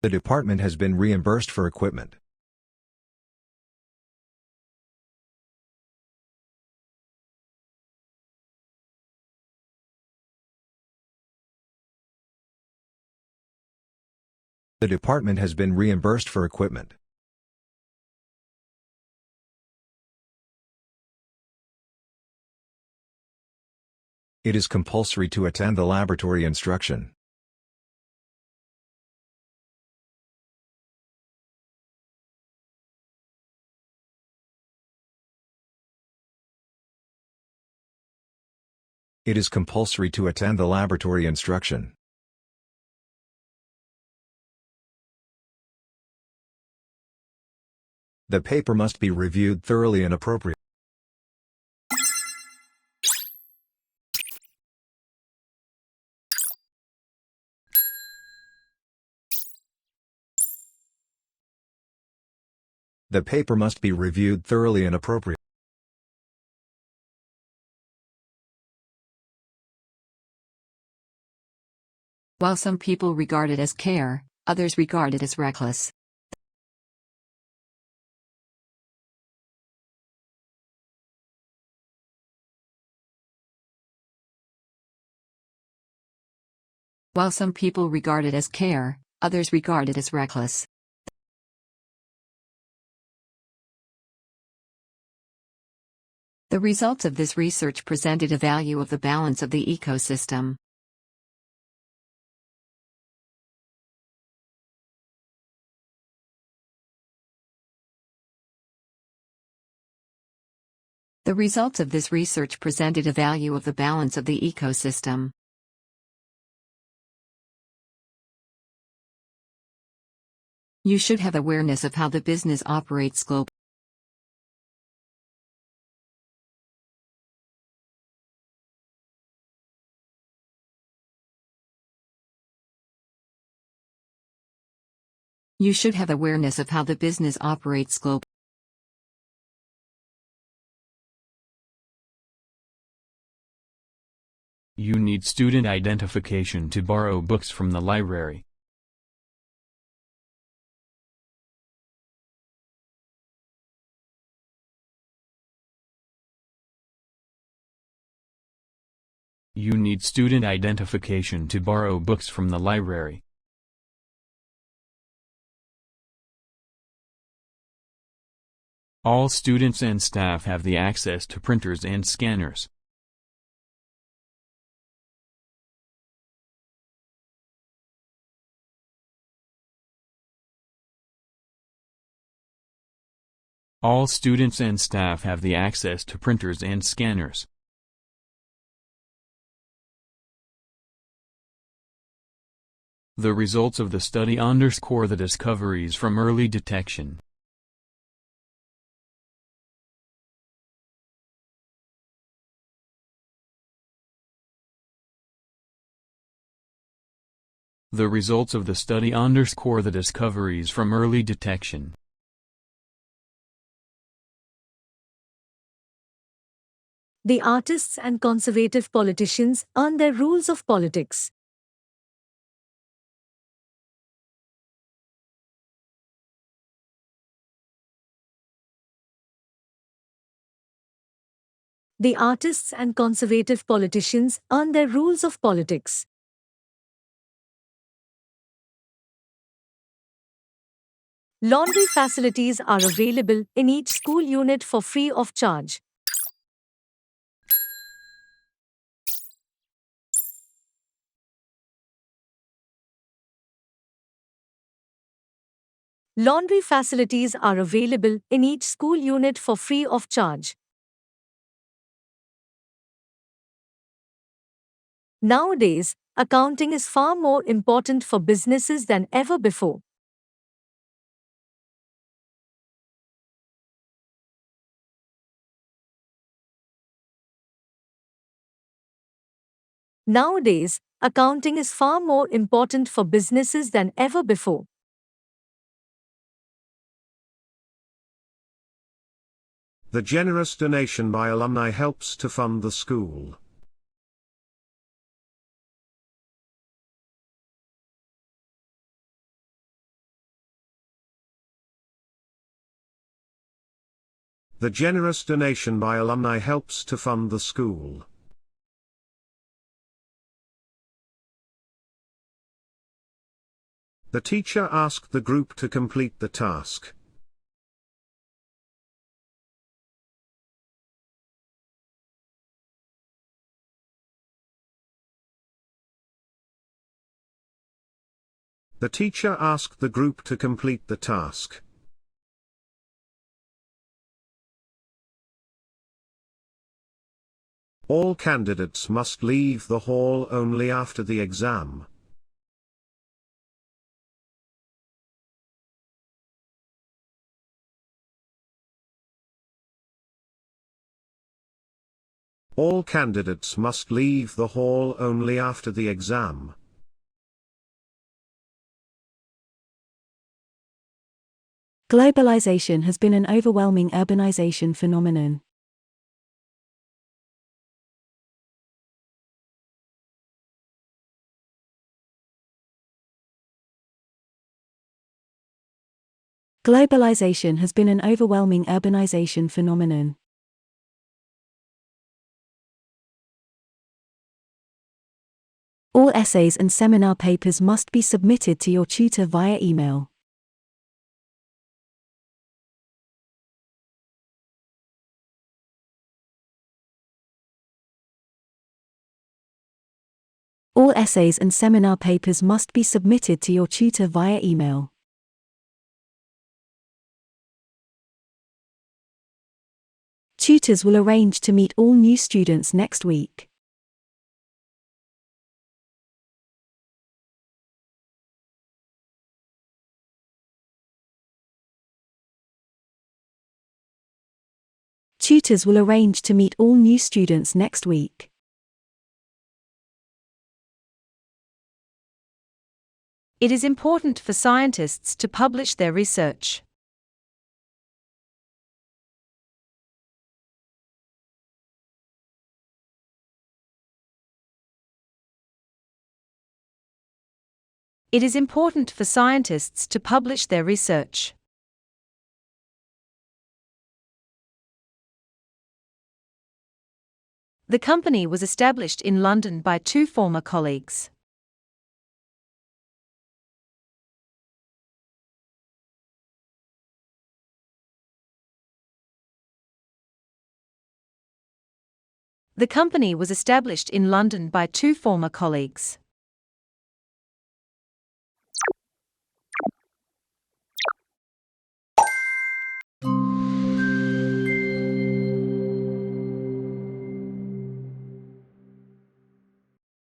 The department has been reimbursed for equipment. The department has been reimbursed for equipment. It is compulsory to attend the laboratory instruction. It is compulsory to attend the laboratory instruction. The paper must be reviewed thoroughly and appropriately. The paper must be reviewed thoroughly and appropriately. While some people regard it as care, others regard it as reckless. While some people regard it as care, others regard it as reckless. The results of this research presented a value of the balance of the ecosystem. The results of this research presented a value of the balance of the ecosystem. You should have awareness of how the business operates globally. You should have awareness of how the business operates globally. You need student identification to borrow books from the library. You need student identification to borrow books from the library. All students and staff have the access to printers and scanners. All students and staff have the access to printers and scanners. The results of the study underscore the discoveries from early detection. The results of the study underscore the discoveries from early detection. The artists and conservative politicians earn their rules of politics. The artists and conservative politicians earn their rules of politics. Laundry facilities are available in each school unit for free of charge. Laundry facilities are available in each school unit for free of charge. Nowadays, accounting is far more important for businesses than ever before. Nowadays, accounting is far more important for businesses than ever before. The generous donation by alumni helps to fund the school. The generous donation by alumni helps to fund the school. The teacher asked the group to complete the task. The teacher asked the group to complete the task. All candidates must leave the hall only after the exam. All candidates must leave the hall only after the exam. Globalization has been an overwhelming urbanization phenomenon. Globalization has been an overwhelming urbanization phenomenon. All essays and seminar papers must be submitted to your tutor via email. All essays and seminar papers must be submitted to your tutor via email. Tutors will arrange to meet all new students next week. Tutors will arrange to meet all new students next week. It is important for scientists to publish their research. It is important for scientists to publish their research. The company was established in London by two former colleagues. The company was established in London by two former colleagues.